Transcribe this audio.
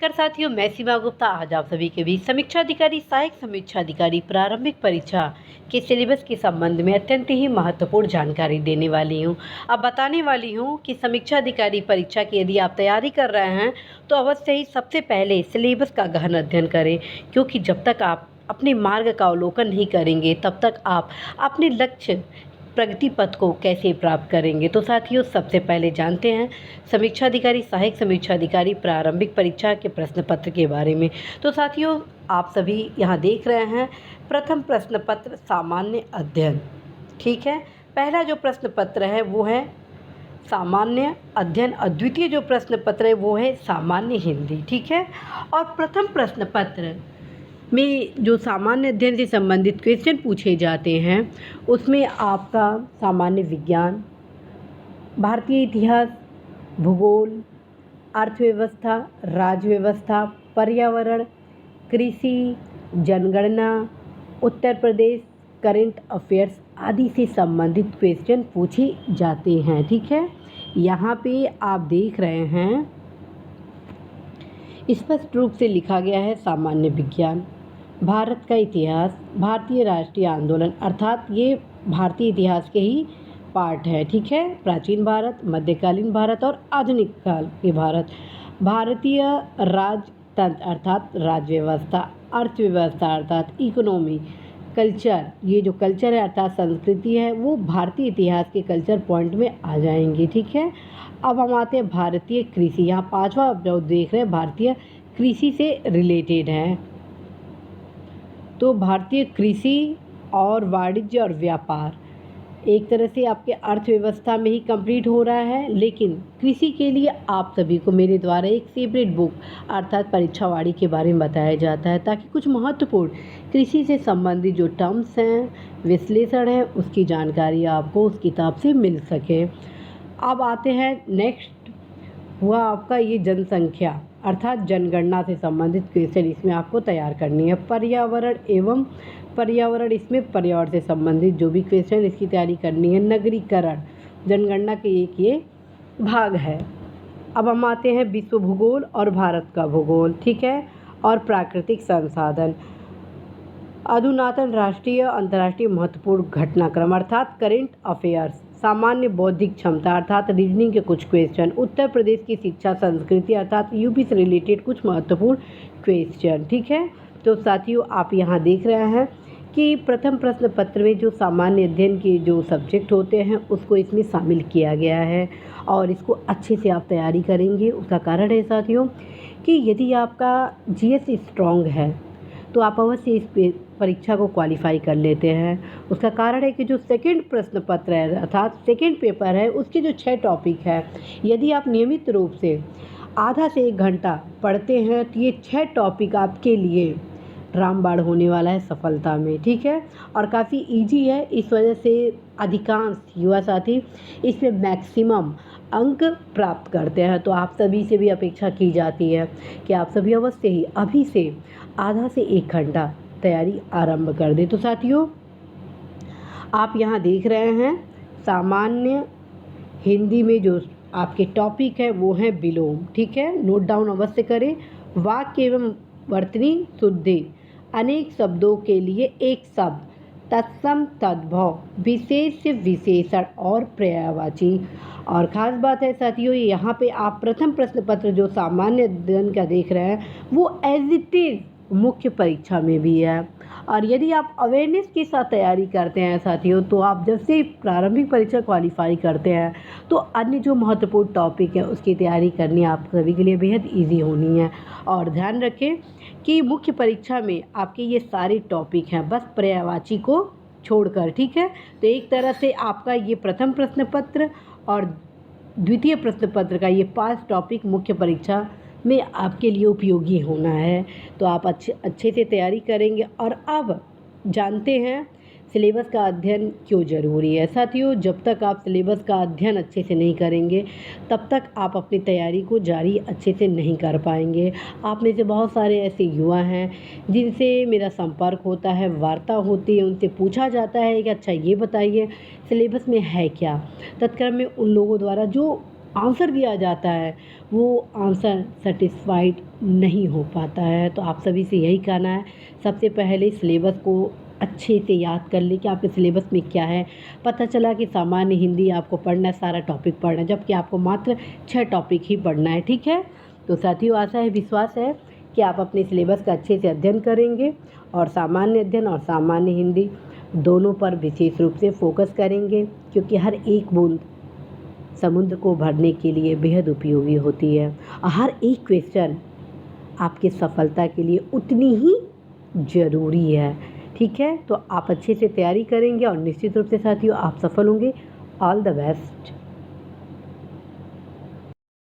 नमस्कार साथियों, मैं सीमा गुप्ता आज आप सभी के बीच समीक्षा अधिकारी, सहायक समीक्षा अधिकारी प्रारंभिक परीक्षा के सिलेबस के संबंध में अत्यंत ही महत्वपूर्ण जानकारी देने वाली हूं। अब बताने वाली हूं कि समीक्षा अधिकारी परीक्षा की यदि आप तैयारी कर रहे हैं तो अवश्य ही सबसे पहले सिलेबस का गहन अध्ययन करें, क्योंकि जब तक आप अपने मार्ग का अवलोकन नहीं करेंगे तब तक आप अपने लक्ष्य प्रगति पथ को कैसे प्राप्त करेंगे। तो साथियों, सबसे पहले जानते हैं समीक्षा अधिकारी, सहायक समीक्षा अधिकारी प्रारंभिक परीक्षा के प्रश्न पत्र के बारे में। तो साथियों, आप सभी यहाँ देख रहे हैं प्रथम प्रश्न पत्र सामान्य अध्ययन। ठीक है, पहला जो प्रश्न पत्र है वो है सामान्य अध्ययन और द्वितीय जो प्रश्न पत्र है वो है सामान्य हिंदी। ठीक है, और प्रथम प्रश्न पत्र में जो सामान्य अध्ययन से संबंधित क्वेश्चन पूछे जाते हैं उसमें आपका सामान्य विज्ञान, भारतीय इतिहास, भूगोल, अर्थव्यवस्था, राज्य व्यवस्था, पर्यावरण, कृषि, जनगणना, उत्तर प्रदेश, करंट अफेयर्स आदि से संबंधित क्वेश्चन पूछे जाते हैं। ठीक है, यहाँ पे आप देख रहे हैं स्पष्ट रूप से लिखा गया है सामान्य विज्ञान, भारत का इतिहास, भारतीय राष्ट्रीय आंदोलन, अर्थात ये भारतीय इतिहास के ही पार्ट है। ठीक है, प्राचीन भारत, मध्यकालीन भारत और आधुनिक काल के भारत, भारतीय राजतंत्र अर्थात राज्य व्यवस्था, अर्थव्यवस्था अर्थात इकोनॉमी, कल्चर, ये जो कल्चर है अर्थात संस्कृति है वो भारतीय इतिहास के कल्चर पॉइंट में आ जाएंगे। ठीक है, अब हम आते हैं भारतीय कृषि। यहाँ पांचवा आप जो देख रहे हैं भारतीय कृषि से रिलेटेड है। तो भारतीय कृषि और वाणिज्य और व्यापार एक तरह से आपके अर्थव्यवस्था में ही कंप्लीट हो रहा है, लेकिन कृषि के लिए आप सभी को मेरे द्वारा एक सेपरेट बुक अर्थात परीक्षावाड़ी के बारे में बताया जाता है, ताकि कुछ महत्वपूर्ण कृषि से संबंधित जो टर्म्स हैं, विश्लेषण है, उसकी जानकारी आपको उस किताब से मिल सके। अब आते हैं नेक्स्ट हुआ आपका ये जनसंख्या अर्थात जनगणना से संबंधित क्वेश्चन इसमें आपको तैयार करनी है। पर्यावरण एवं पर्यावरण, इसमें पर्यावरण से संबंधित जो भी क्वेश्चन इसकी तैयारी करनी है। नगरीकरण जनगणना के एक ये भाग है। अब हम आते हैं विश्व भूगोल और भारत का भूगोल। ठीक है, और प्राकृतिक संसाधन, अधुनातन राष्ट्रीय अंतर्राष्ट्रीय महत्वपूर्ण घटनाक्रम अर्थात करेंट अफेयर्स, सामान्य बौद्धिक क्षमता अर्थात रीजनिंग के कुछ क्वेश्चन, उत्तर प्रदेश की शिक्षा संस्कृति अर्थात यूपी से रिलेटेड कुछ महत्वपूर्ण क्वेश्चन। ठीक है, तो साथियों आप यहाँ देख रहे हैं कि प्रथम प्रश्न पत्र में जो सामान्य अध्ययन के जो सब्जेक्ट होते हैं उसको इसमें शामिल किया गया है और इसको अच्छे से आप तैयारी करेंगे। उसका कारण है साथियों कि यदि आपका जीएस स्ट्रॉन्ग है तो आप अवश्य इस परीक्षा को क्वालिफाई कर लेते हैं। उसका कारण है कि जो सेकंड प्रश्न पत्र है अर्थात सेकंड पेपर है उसके जो 6 टॉपिक है, यदि आप नियमित रूप से आधा से 1 घंटा पढ़ते हैं तो ये 6 टॉपिक आपके लिए रामबाण होने वाला है सफलता में। ठीक है, और काफ़ी इजी है, इस वजह से अधिकांश युवा साथी इसमें मैक्सिमम अंक प्राप्त करते हैं। तो आप सभी से भी अपेक्षा की जाती है कि आप सभी अवश्य ही अभी से आधा से 1 घंटा तैयारी आरंभ कर दें। तो साथियों आप यहाँ देख रहे हैं सामान्य हिंदी में जो आपके टॉपिक है वो है विलोम। ठीक है, नोट डाउन अवश्य करें। वाक्य एवं वर्तनी शुद्धि, अनेक शब्दों के लिए एक शब्द, तत्सम तद्भव, विशेष विशेषण और पर्यायवाची। और ख़ास बात है साथियों यहाँ पे आप प्रथम प्रश्न पत्र जो सामान्य अध्ययन का देख रहे हैं वो एज इट इज़ मुख्य परीक्षा में भी है। और यदि आप अवेयरनेस के साथ तैयारी करते हैं साथियों तो आप जब से प्रारंभिक परीक्षा क्वालिफाई करते हैं तो अन्य जो महत्वपूर्ण टॉपिक है उसकी तैयारी करनी आप सभी के लिए बेहद ईजी होनी है। और ध्यान रखें कि मुख्य परीक्षा में आपके ये सारे टॉपिक हैं बस पर्यायवाची को छोड़कर। ठीक है, तो एक तरह से आपका ये प्रथम प्रश्न पत्र और द्वितीय प्रश्न पत्र का ये 5 टॉपिक मुख्य परीक्षा में आपके लिए उपयोगी होना है। तो आप अच्छे से तैयारी करेंगे। और अब जानते हैं सिलेबस का अध्ययन क्यों ज़रूरी है। साथियों जब तक आप सिलेबस का अध्ययन अच्छे से नहीं करेंगे तब तक आप अपनी तैयारी को जारी अच्छे से नहीं कर पाएंगे। आप में से बहुत सारे ऐसे युवा हैं जिनसे मेरा संपर्क होता है, वार्ता होती है, उनसे पूछा जाता है कि अच्छा ये बताइए सिलेबस में है क्या। तत्क्रम में उन लोगों द्वारा जो आंसर दिया जाता है वो आंसर सेटिस्फाइड नहीं हो पाता है। तो आप सभी से यही कहना है, सबसे पहले सिलेबस को अच्छे से याद कर लें कि आपके सिलेबस में क्या है। पता चला कि सामान्य हिंदी आपको पढ़ना है, सारा टॉपिक पढ़ना है, जबकि आपको मात्र 6 टॉपिक ही पढ़ना है, ठीक है। तो साथियों, आशा है, विश्वास है कि आप अपने सिलेबस का अच्छे से अध्ययन करेंगे और सामान्य अध्ययन और सामान्य हिंदी दोनों पर विशेष रूप से फोकस करेंगे, क्योंकि हर एक बूंद समुद्र को भरने के लिए बेहद उपयोगी होती है और हर एक क्वेश्चन आपकी सफलता के लिए उतनी ही ज़रूरी है, ठीक है। तो आप अच्छे से तैयारी करेंगे और निश्चित रूप से साथियों आप सफल होंगे। All the best.